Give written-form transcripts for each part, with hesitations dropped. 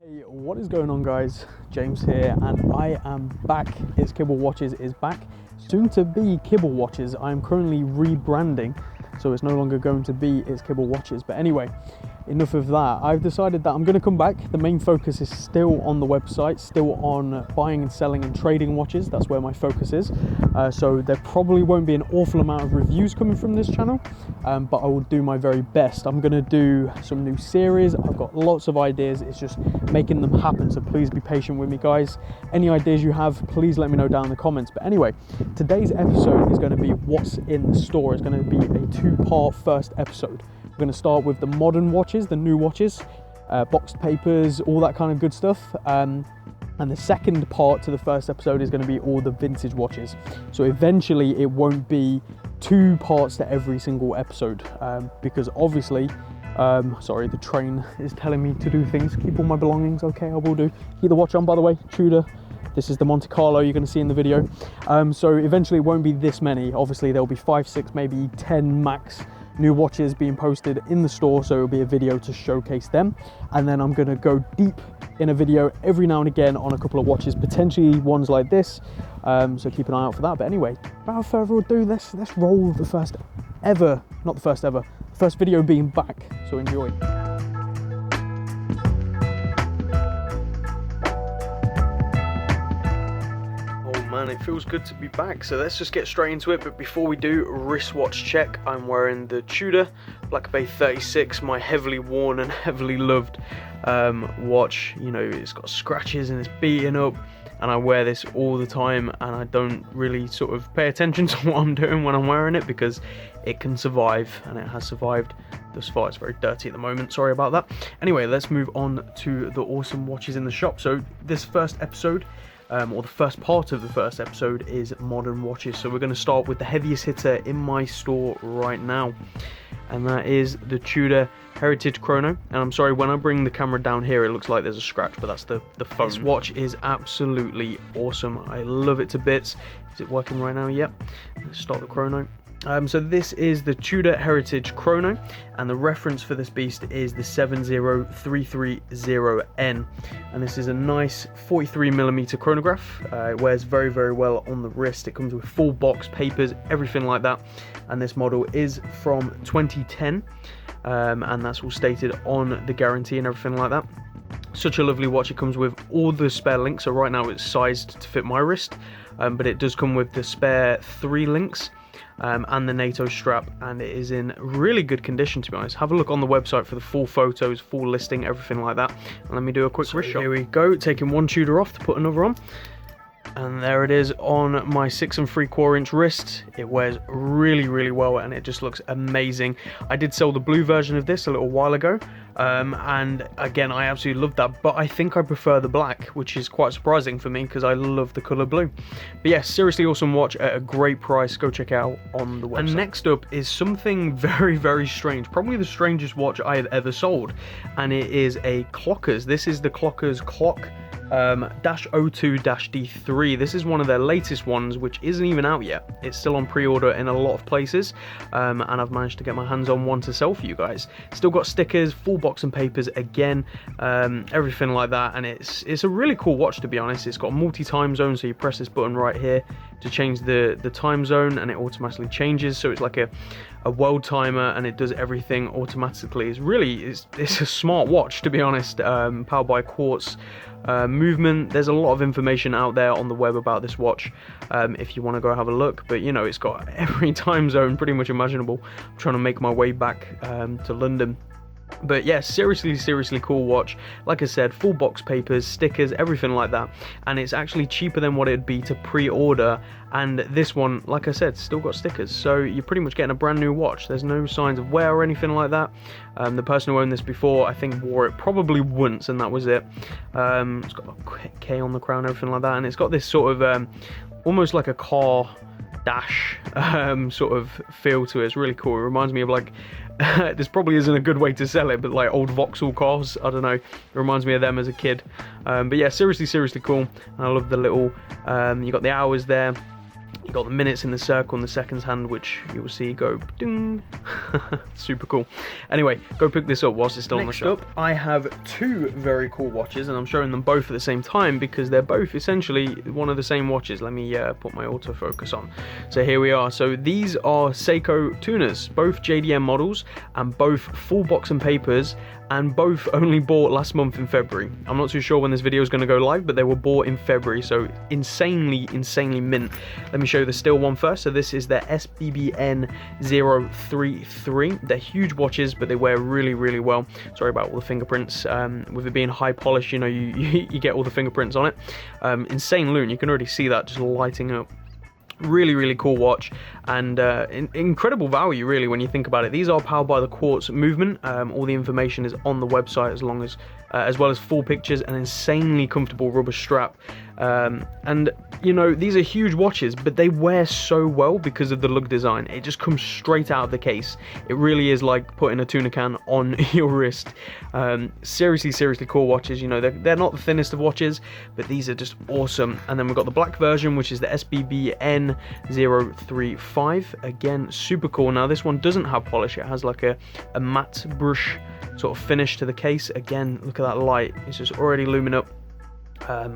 Hey, what is going on, guys? James here, and I am back. It's Kibble Watches is back. Soon to be Kibble Watches. I am currently rebranding, so it's no longer going to be It's Kibble Watches. But anyway, enough of that. I've decided that I'm going to come back. The main focus is still on the website, still on buying and selling and trading watches. That's where my focus is. So there probably won't be an awful amount of reviews coming from this channel, but I will do my very best. I'm going to do some new series. I've got lots of ideas. It's just making them happen, so please be patient with me, guys. Any ideas you have, please let me know down in the comments. But anyway, today's episode is going to be what's in the store. It's going to be a two-part first episode. We're going to start with the modern watches, the new watches, boxed papers, all that kind of good stuff. And the second part to the first episode is going to be all the vintage watches. So eventually it won't be two parts to every single episode, because obviously, sorry, the train is telling me to do things. Keep all my belongings, okay, I will do. Keep the watch on, by the way, Tudor. This is the Monte Carlo you're going to see in the video. So eventually it won't be this many. Obviously there'll be 5, 6, maybe 10 max new watches being posted in the store, so it'll be a video to showcase them. And then I'm going to go deep in a video every now and again on a couple of watches, potentially ones like this, so keep an eye out for that. But anyway, without further ado, let's roll the first ever, not the first ever, first video being back, so enjoy. Man, it feels good to be back, so let's just get straight into it. But before we do, wristwatch check. I'm wearing the Tudor Black Bay 36, my heavily worn and heavily loved watch. You know, it's got scratches and it's beaten up, and I wear this all the time, and I don't really sort of pay attention to what I'm doing when I'm wearing it because it can survive, and it has survived thus far. It's very dirty at the moment, sorry about that. Anyway, let's move on to the awesome watches in the shop. So this first episode, or the first part of the first episode, is modern watches. So we're going to start with the heaviest hitter in my store right now, and that is the Tudor Heritage Chrono. And I'm sorry, when I bring the camera down here it looks like there's a scratch, but that's the phone. This watch is absolutely awesome. I love it to bits. Is it working right now? Yep. Let's start the chrono. So this is the Tudor Heritage Chrono, and the reference for this beast is the 70330N, and this is a nice 43mm chronograph. It wears very, very well on the wrist. It comes with full box papers, everything like that, and this model is from 2010, and that's all stated on the guarantee and everything like that. Such a lovely watch. It comes with all the spare links, so right now it's sized to fit my wrist, but it does come with the spare 3 links. And the NATO strap, and it is in really good condition, to be honest. Have a look on the website for the full photos, full listing, everything like that. And let me do a quick wrist shot. Here we go, taking one Tudor off to put another on. And there it is on my 6 3/4 inch wrist. It wears really, really well, and it just looks amazing. I did sell the blue version of this a little while ago, and again, I absolutely love that, but I think I prefer the black, which is quite surprising for me because I love the colour blue. But yeah, seriously awesome watch at a great price. Go check it out on the website. And next up is something very, very strange, probably the strangest watch I have ever sold, and it is a Clockers. This is the Clockers Clock -02-D3. This is one of their latest ones, which isn't even out yet. It's still on pre-order in a lot of places, and I've managed to get my hands on one to sell for you guys. Still got stickers, full box and papers again, everything like that, and it's a really cool watch, to be honest. It's got multi-time zone, so you press this button right here to change the time zone, and it automatically changes, so it's like a world timer, and it does everything automatically. It's a smart watch, to be honest. Powered by quartz movement. There's a lot of information out there on the web about this watch, if you want to go have a look, but you know, it's got every time zone pretty much imaginable. I'm trying to make my way back to London. But yeah, seriously cool watch. Like I said, full box papers, stickers, everything like that, and it's actually cheaper than what it'd be to pre-order. And this one, like I said, still got stickers, so you're pretty much getting a brand new watch. There's no signs of wear or anything like that. The person who owned this before, I think, wore it probably once, and that was it. It's got a K on the crown, everything like that, and it's got this sort of almost like a car dash sort of feel to it. It's really cool. It reminds me of, like, this probably isn't a good way to sell it, but like old Vauxhall cars, I don't know, it reminds me of them as a kid. But yeah, seriously cool. And I love the little, you got the hours there, You've got the minutes in the circle and the seconds hand, which you will see go ding. Super cool. Anyway, go pick this up whilst it's still on the shop. Next up, I have two very cool watches, and I'm showing them both at the same time because they're both essentially one of the same watches. Let me put my autofocus on. So here we are. So these are Seiko TUNAs, both JDM models and both full box and papers, and both only bought last month in February. I'm not too sure when this video is going to go live, but they were bought in February, so insanely mint. Let me show you the still one first. So this is their SBBN 033. They're huge watches, but they wear really well. Sorry about all the fingerprints. With it being high polish, you know, you get all the fingerprints on it. Insane lume, you can already see that just lighting up. Really cool watch, and incredible value really when you think about it. These are powered by the quartz movement. All the information is on the website, as well as full pictures, and insanely comfortable rubber strap. And you know, these are huge watches, but they wear so well because of the lug design. It just comes straight out of the case. It really is like putting a tuna can on your wrist. Seriously cool watches. You know, they're not the thinnest of watches, but these are just awesome. And then we've got the black version, which is the SBBN 035. Again, super cool. Now this one doesn't have polish. It has like a matte brush sort of finish to the case. Again, look at that light. It's just already looming up.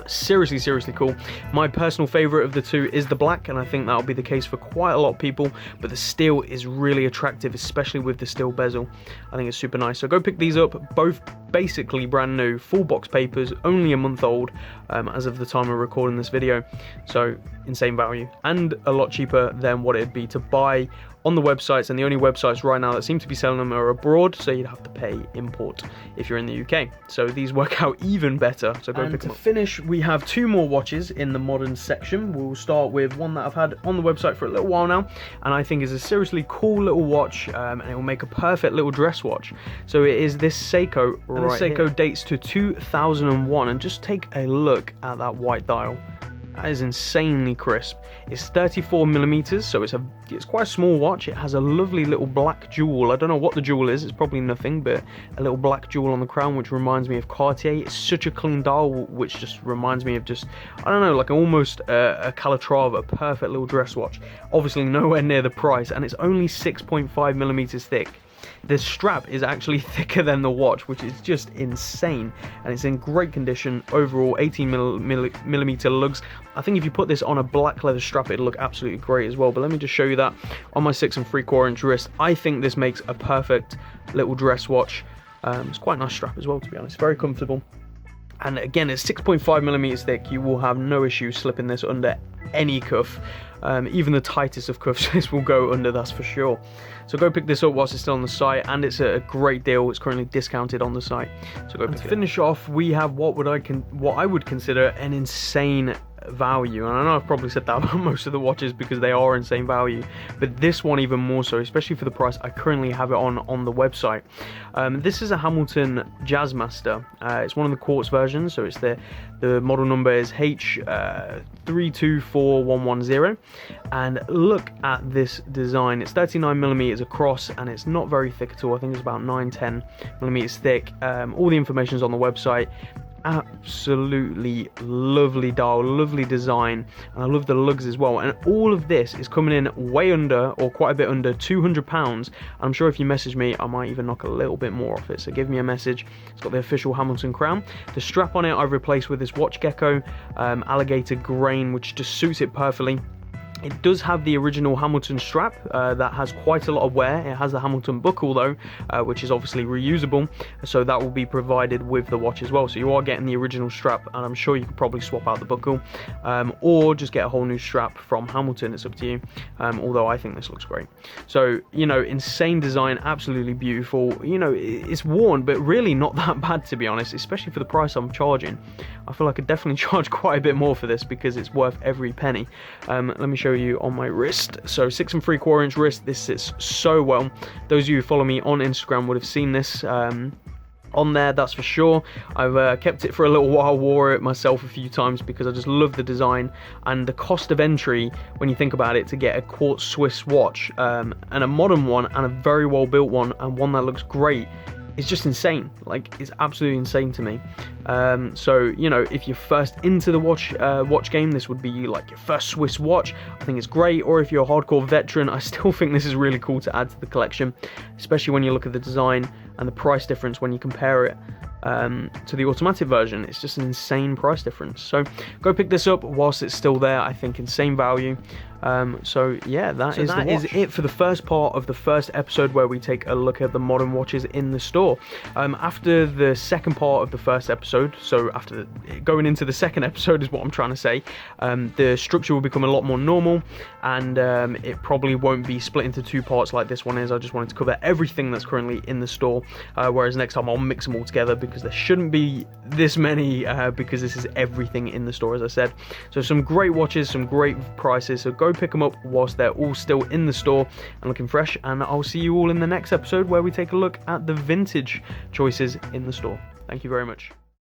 Seriously cool. My personal favorite of the two is the black, and I think that'll be the case for quite a lot of people, but the steel is really attractive, especially with the steel bezel. I think it's super nice. So go pick these up, both basically brand new, full box papers, only a month old as of the time of recording this video. So insane value, and a lot cheaper than what it'd be to buy on the websites, and the only websites right now that seem to be selling them are abroad, so you'd have to pay import if you're in the UK. So these work out even better, so go pick them up. To finish, we have two more watches in the modern section. We'll start with one that I've had on the website for a little while now, and I think is a seriously cool little watch, and it will make a perfect little dress watch. So it is this Seiko right here. Seiko dates to 2001, and just take a look at that white dial. That is insanely crisp. It's 34mm, so it's quite a small watch. It has a lovely little black jewel. I don't know what the jewel is. It's probably nothing, but a little black jewel on the crown, which reminds me of Cartier. It's such a clean dial, which just reminds me of just, I don't know, like almost a Calatrava, a perfect little dress watch. Obviously nowhere near the price, and it's only 6.5mm thick. The strap is actually thicker than the watch, which is just insane, and it's in great condition overall. 18mm lugs. I think if you put this on a black leather strap, it'll look absolutely great as well, but let me just show you that on my 6 3/4 inch wrist. I think this makes a perfect little dress watch. It's quite a nice strap as well, to be honest. Very comfortable, and again, it's 6.5mm thick. You will have no issue slipping this under any cuff. Even the tightest of cuffs, this will go under, that's for sure. So go pick this up whilst it's still on the site, and it's a great deal. It's currently discounted on the site, so go pick it up. To finish off, we have what I would consider an insane value, and I know I've probably said that about most of the watches because they are insane value, but this one even more so, especially for the price I currently have it on the website. This is a Hamilton Jazzmaster. It's one of the quartz versions, so it's the model number is H324110, and look at this design. It's 39mm across, and it's not very thick at all. I think it's about 9-10mm thick. All the information is on the website. Absolutely lovely dial, lovely design, and I love the lugs as well. And all of this is coming in way under, or quite a bit under, £200. I'm sure if you message me, I might even knock a little bit more off it, so give me a message. It's got the official Hamilton crown. The strap on it I've replaced with this watch gecko alligator grain, which just suits it perfectly. It does have the original Hamilton strap that has quite a lot of wear. It has the Hamilton buckle though, which is obviously reusable, so that will be provided with the watch as well. So you are getting the original strap, and I'm sure you could probably swap out the buckle or just get a whole new strap from Hamilton. It's up to you, although I think this looks great. So, you know, insane design, absolutely beautiful. You know, it's worn, but really not that bad, to be honest, especially for the price I'm charging. I feel like I could definitely charge quite a bit more for this because it's worth every penny. Let me show you on my wrist. So 6 3/4 inch wrist. This sits so well. Those of you who follow me on Instagram would have seen this on there, that's for sure. I've kept it for a little while, wore it myself a few times because I just love the design and the cost of entry when you think about it, to get a quartz Swiss watch and a modern one and a very well built one and one that looks great. is just insane. Like, it's absolutely insane to me. So, you know, if you're first into the watch game, this would be like your first Swiss watch. I think it's great. Or if you're a hardcore veteran, I still think this is really cool to add to the collection, especially when you look at the design and the price difference when you compare it to the automatic version. It's just an insane price difference. So go pick this up whilst it's still there. I think insane value. So yeah, that is it for the first part of the first episode, where we take a look at the modern watches in the store. After the second part of the first episode, so after going into the second episode is what I'm trying to say, the structure will become a lot more normal, and it probably won't be split into two parts like this one is. I just wanted to cover everything that's currently in the store, whereas next time I'll mix them all together, because there shouldn't be this many, because this is everything in the store, as I said. So some great watches, some great prices, so go pick them up whilst they're all still in the store and looking fresh, and I'll see you all in the next episode, where we take a look at the vintage choices in the store. Thank you very much.